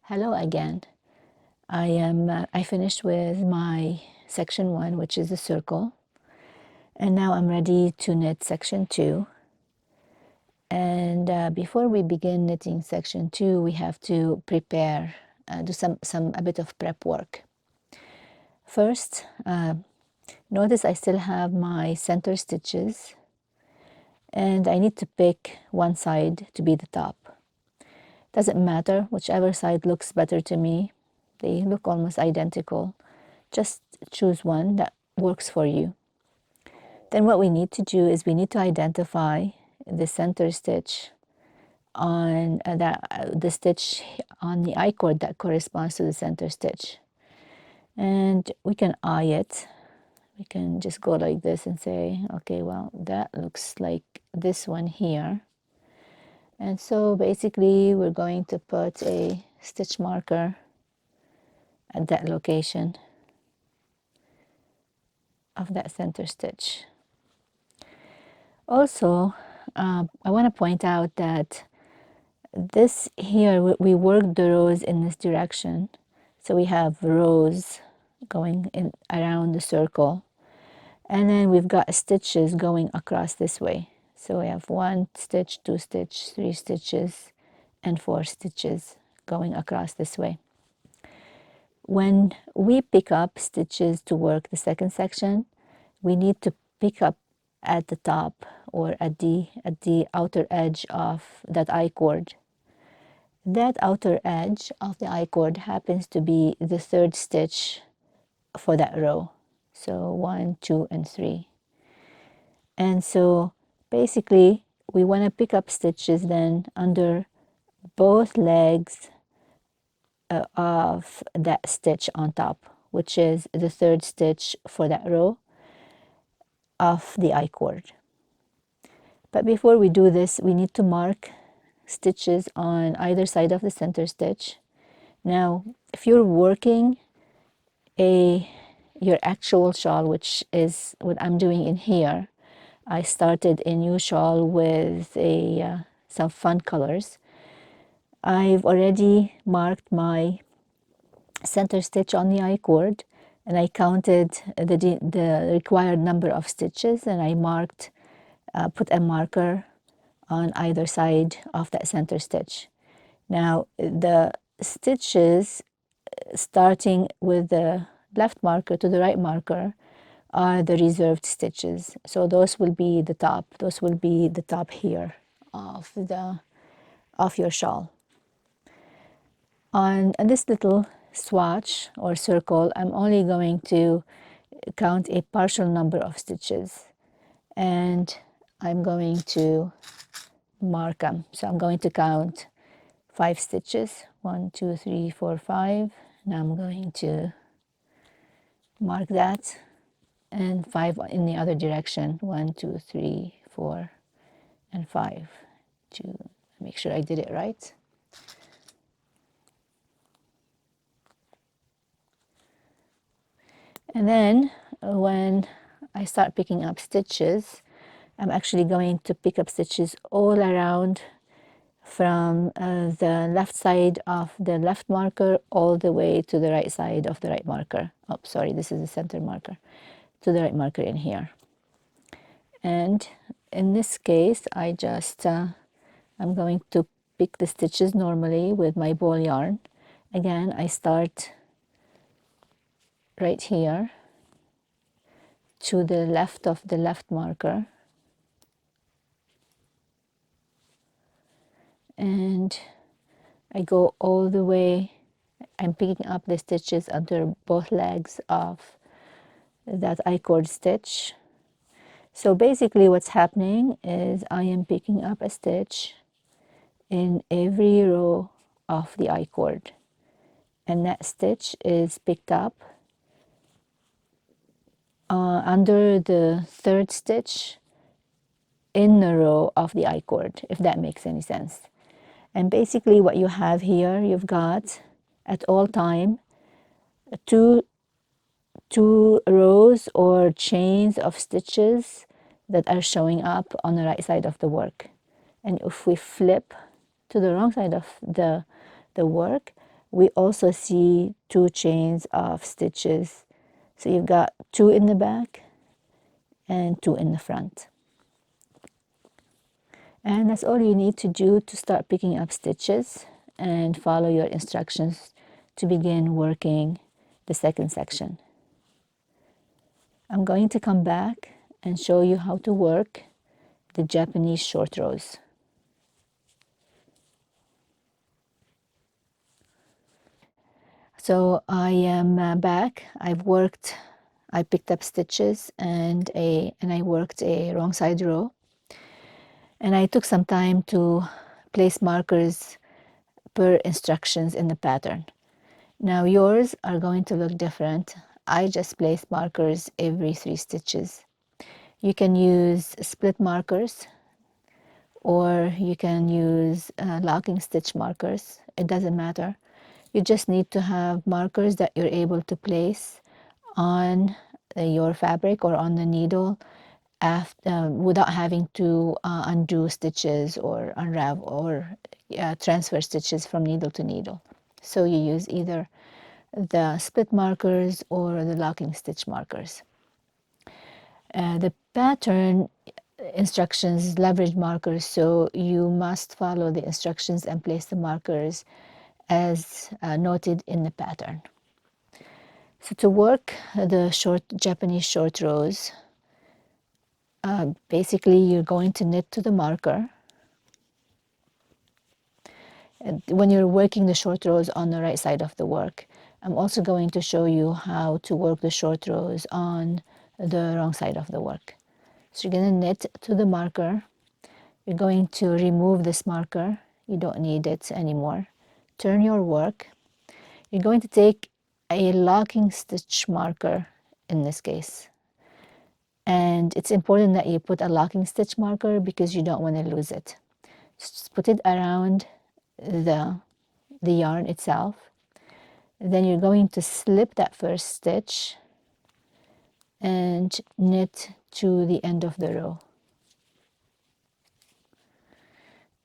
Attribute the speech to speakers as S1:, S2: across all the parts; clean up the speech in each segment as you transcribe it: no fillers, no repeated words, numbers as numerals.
S1: Hello again. I finished with my section 1, which is the circle, and now I'm ready to knit section 2. And before we begin knitting section 2, we have to prepare, do a bit of prep work. First, notice I still have my center stitches, and I need to pick one side to be the top. Doesn't matter, whichever side looks better to me. They look almost identical. Just choose one that works for you. Then what we need to do is we need to identify the center stitch on the stitch on the I-cord that corresponds to the center stitch. And we can eye it. We can just go like this and say, okay, well, that looks like this one here. And so basically we're going to put a stitch marker at that location of that center stitch. Also, I want to point out that this here, we worked the rows in this direction. So we have rows going in around the circle. And then we've got stitches going across this way. So we have 1 stitch, 2 stitch, 3 stitches, and 4 stitches going across this way. When we pick up stitches to work the second section, we need to pick up at the top or at the outer edge of that I-cord. That outer edge of the I-cord happens to be the 3rd stitch for that row. So 1, 2, and 3. And so basically we want to pick up stitches then under both legs of that stitch on top, which is the 3rd stitch for that row of the I-cord. But before we do this, we need to mark stitches on either side of the center stitch. Now, if you're working your actual shawl, which is what I'm doing in here, I started a new shawl with some fun colors. I've already marked my center stitch on the I-cord, and I counted the required number of stitches, and I marked, put a marker on either side of that center stitch. Now the stitches starting with the left marker to the right marker are the reserved stitches. So those will be the top. Those will be the top here of your shawl. On this little swatch or circle, I'm only going to count a partial number of stitches, and I'm going to mark them. So I'm going to count 5 stitches. 1, 2, 3, 4, 5. Now I'm going to mark that, and 5 in the other direction. 1, 2, 3, 4, and 5 to make sure I did it right. And then when I start picking up stitches, I'm actually going to pick up stitches all around from the left side of the left marker all the way to the right side of the right marker. Oh, sorry, this is the center marker. To the right marker in here. And in this case, I just, I'm going to pick the stitches normally with my ball yarn. Again, I start right here to the left of the left marker. And I go all the way. I'm picking up the stitches under both legs of that I-cord stitch. So basically what's happening is I am picking up a stitch in every row of the I-cord, and that stitch is picked up under the 3rd stitch in the row of the I-cord, if that makes any sense. And basically what you have here, you've got at all time two rows or chains of stitches that are showing up on the right side of the work. And if we flip to the wrong side of the work, we also see 2 chains of stitches. So you've got 2 in the back and 2 in the front. And that's all you need to do to start picking up stitches and follow your instructions to begin working the second section. I'm going to come back and show you how to work the Japanese short rows. So I am back. I picked up stitches and I worked a wrong side row. And I took some time to place markers per instructions in the pattern. Now yours are going to look different. I just placed markers every 3 stitches. You can use split markers or you can use locking stitch markers. It doesn't matter. You just need to have markers that you're able to place on your fabric or on the needle without having to undo stitches or unravel or transfer stitches from needle to needle. So you use either the split markers or the locking stitch markers. The pattern instructions leverage markers, so you must follow the instructions and place the markers as noted in the pattern. So to work the Japanese short rows, basically you're going to knit to the marker. And when you're working the short rows on the right side of the work, I'm also going to show you how to work the short rows on the wrong side of the work. So you're going to knit to the marker. You're going to remove this marker. You don't need it anymore. Turn your work. You're going to take a locking stitch marker in this case. And it's important that you put a locking stitch marker because you don't want to lose it. Just put it around the yarn itself. Then you're going to slip that first stitch and knit to the end of the row.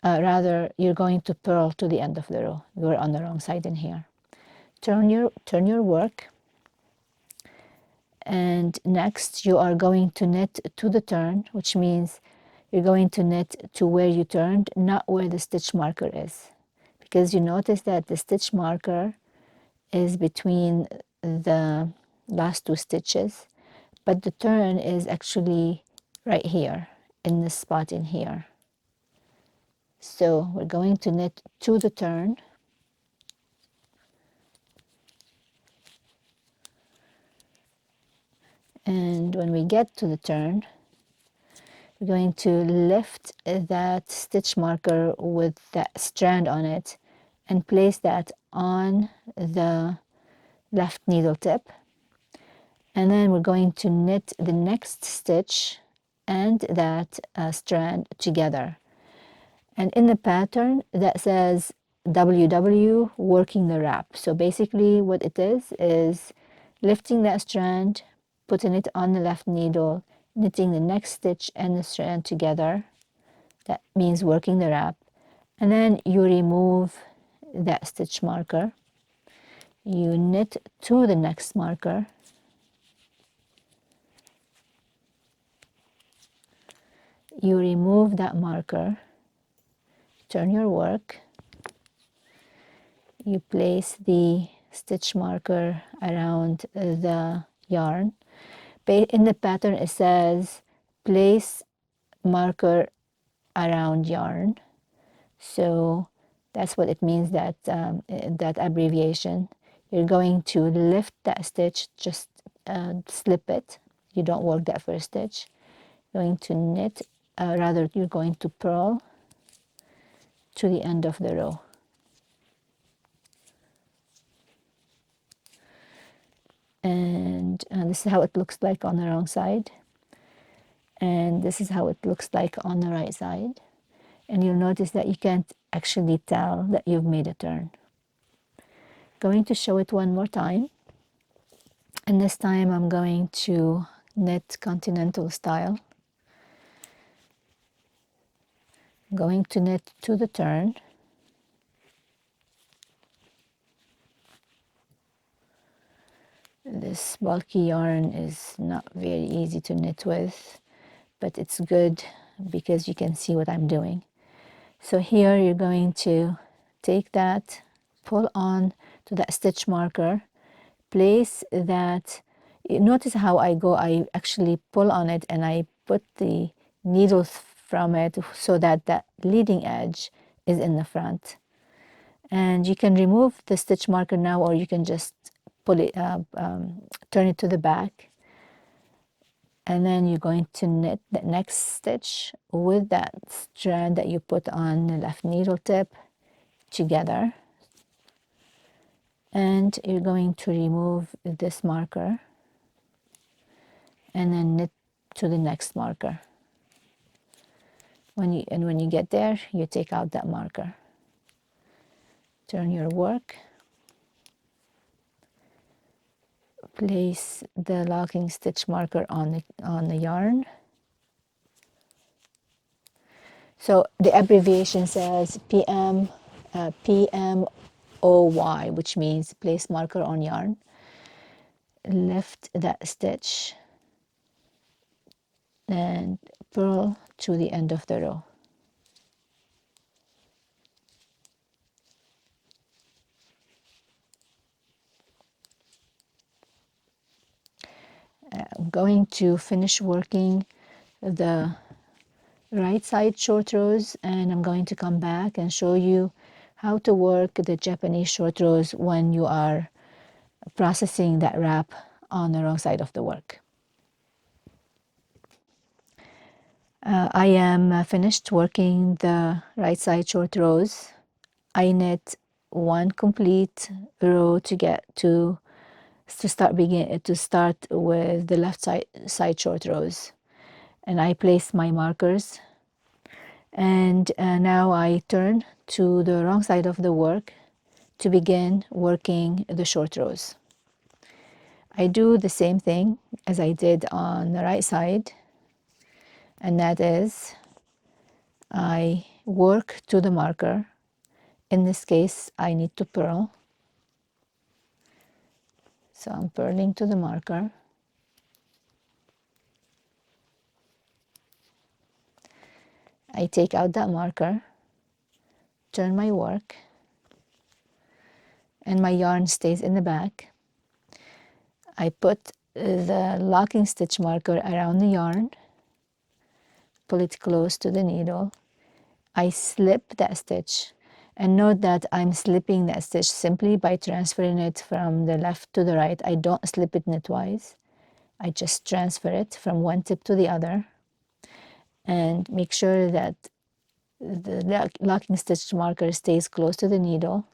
S1: Rather, you're going to purl to the end of the row. You're on the wrong side in here. Turn your work. And next you are going to knit to the turn, which means you're going to knit to where you turned, not where the stitch marker is. Because you notice that the stitch marker is between the last 2 stitches, but the turn is actually right here in this spot in here. So we're going to knit to the turn. And when we get to the turn, we're going to lift that stitch marker with that strand on it and place that on the left needle tip. And then we're going to knit the next stitch and that strand together. And in the pattern that says WW working the wrap. So basically what it is lifting that strand, putting it on the left needle, knitting the next stitch and the strand together. That means working the wrap. And then you remove that stitch marker. You knit to the next marker. You remove that marker. Turn your work. You place the stitch marker around the yarn. In the pattern it says place marker around yarn. So that's what it means, that that abbreviation. You're going to lift that stitch, just slip it. You don't work that first stitch. You're going to knit, rather you're going to purl to the end of the row. And this is how it looks like on the wrong side. And this is how it looks like on the right side. And you'll notice that you can't actually tell that you've made a turn. Going to show it one more time. And this time I'm going to knit continental style. I'm going to knit to the turn. This bulky yarn is not very easy to knit with, but it's good because you can see what I'm doing. So here you're going to take that, pull on to that stitch marker, place that, notice how I go, I actually pull on it and I put the needle from it so that that leading edge is in the front. And you can remove the stitch marker now, or you can just pull it turn it to the back, and then you're going to knit the next stitch with that strand that you put on the left needle tip together, and you're going to remove this marker and then knit to the next marker. When you get there, you take out that marker, turn your work, place the locking stitch marker on the yarn. So the abbreviation says PMOY, which means place marker on yarn. Lift that stitch and purl to the end of the row. I'm going to finish working the right side short rows, and I'm going to come back and show you how to work the Japanese short rows when you are processing that wrap on the wrong side of the work. I am finished working the right side short rows. I knit one complete row to get to start with the left side short rows, and I place my markers, and now I turn to the wrong side of the work to begin working the short rows. I do the same thing as I did on the right side, and that is I work to the marker. In this case, I need to purl. So I'm purling to the marker. I take out that marker, turn my work, and my yarn stays in the back. I put the locking stitch marker around the yarn, pull it close to the needle. I slip that stitch, and note that I'm slipping that stitch simply by transferring it from the left to the right. I don't slip it knitwise. I just transfer it from one tip to the other, and make sure that the locking stitch marker stays close to the needle,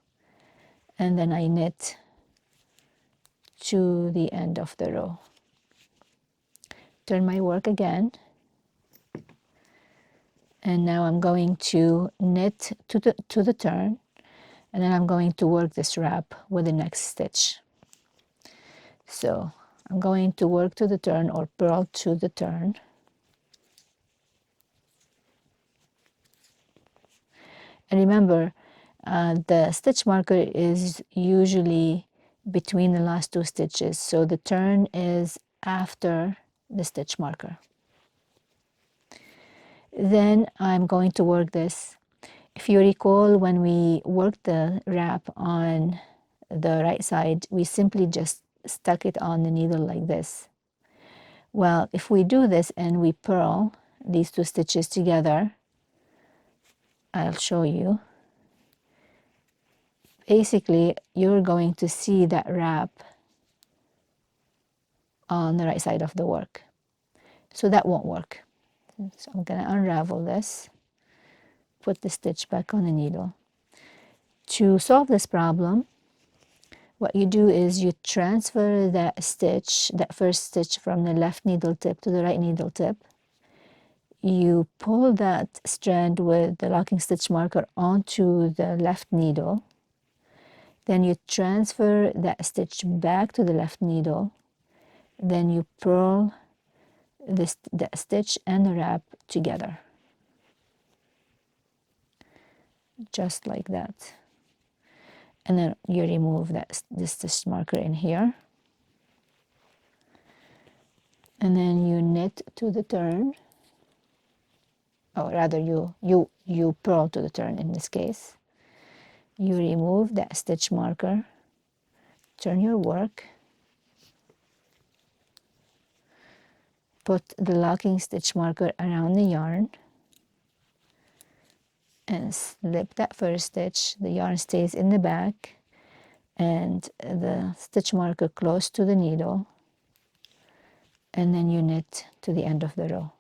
S1: and then I knit to the end of the row. Turn my work again, and now I'm going to knit to the turn, and then I'm going to work this wrap with the next stitch. So I'm going to work to the turn, or purl to the turn. And remember, the stitch marker is usually between the last two stitches, so the turn is after the stitch marker. Then I'm going to work this. If you recall, when we worked the wrap on the right side, we simply just stuck it on the needle like this. Well, if we do this and we purl these two stitches together, I'll show you. Basically, you're going to see that wrap on the right side of the work. So that won't work. So I'm going to unravel this, put the stitch back on the needle. To solve this problem, what you do is you transfer that stitch, that first stitch, from the left needle tip to the right needle tip. You pull that strand with the locking stitch marker onto the left needle. Then you transfer that stitch back to the left needle. Then you purl that stitch and the wrap together, just like that. And then you remove this stitch marker in here. and then you knit to the turn, or rather you purl to the turn in this case. You remove that stitch marker, turn your work, put the locking stitch marker around the yarn, and slip that first stitch. The yarn stays in the back and the stitch marker close to the needle, and then you knit to the end of the row.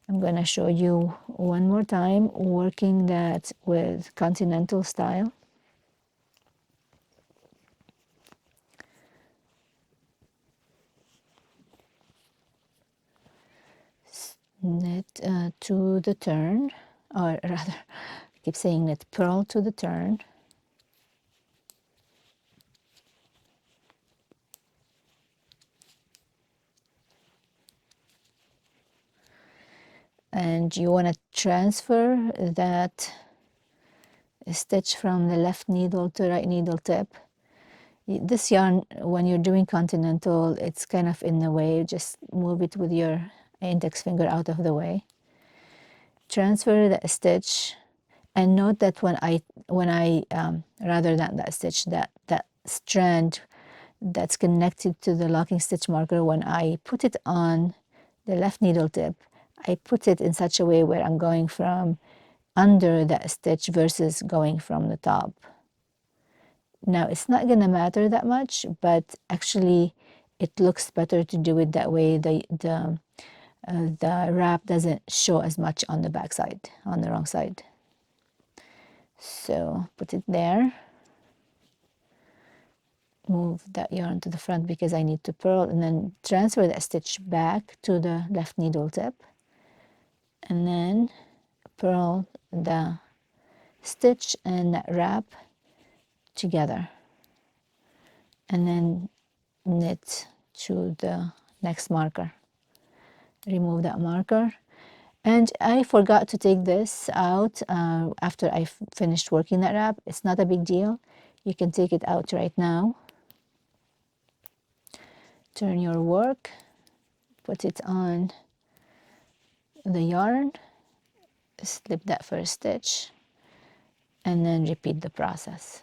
S1: I'm going to show you one more time working that with continental style. Knit to the turn, or rather, I keep saying knit, purl to the turn. And you want to transfer that stitch from the left needle to right needle tip. This yarn, when you're doing continental, it's kind of in the way. Just move it with your index finger out of the way. Transfer that stitch, and note that when I rather than that stitch, that strand that's connected to the locking stitch marker, when I put it on the left needle tip, I put it in such a way where I'm going from under that stitch versus going from the top. Now it's not going to matter that much, but actually it looks better to do it that way. The wrap doesn't show as much on the back side, on the wrong side. So put it there. Move that yarn to the front because I need to purl, and then transfer that stitch back to the left needle tip, and then purl the stitch and that wrap together, and then knit to the next marker. Remove that marker, and I forgot to take this out after I finished working that wrap. It's not a big deal. You can take it out right now. Turn your work, put it on the yarn, slip that first stitch, and then repeat the process.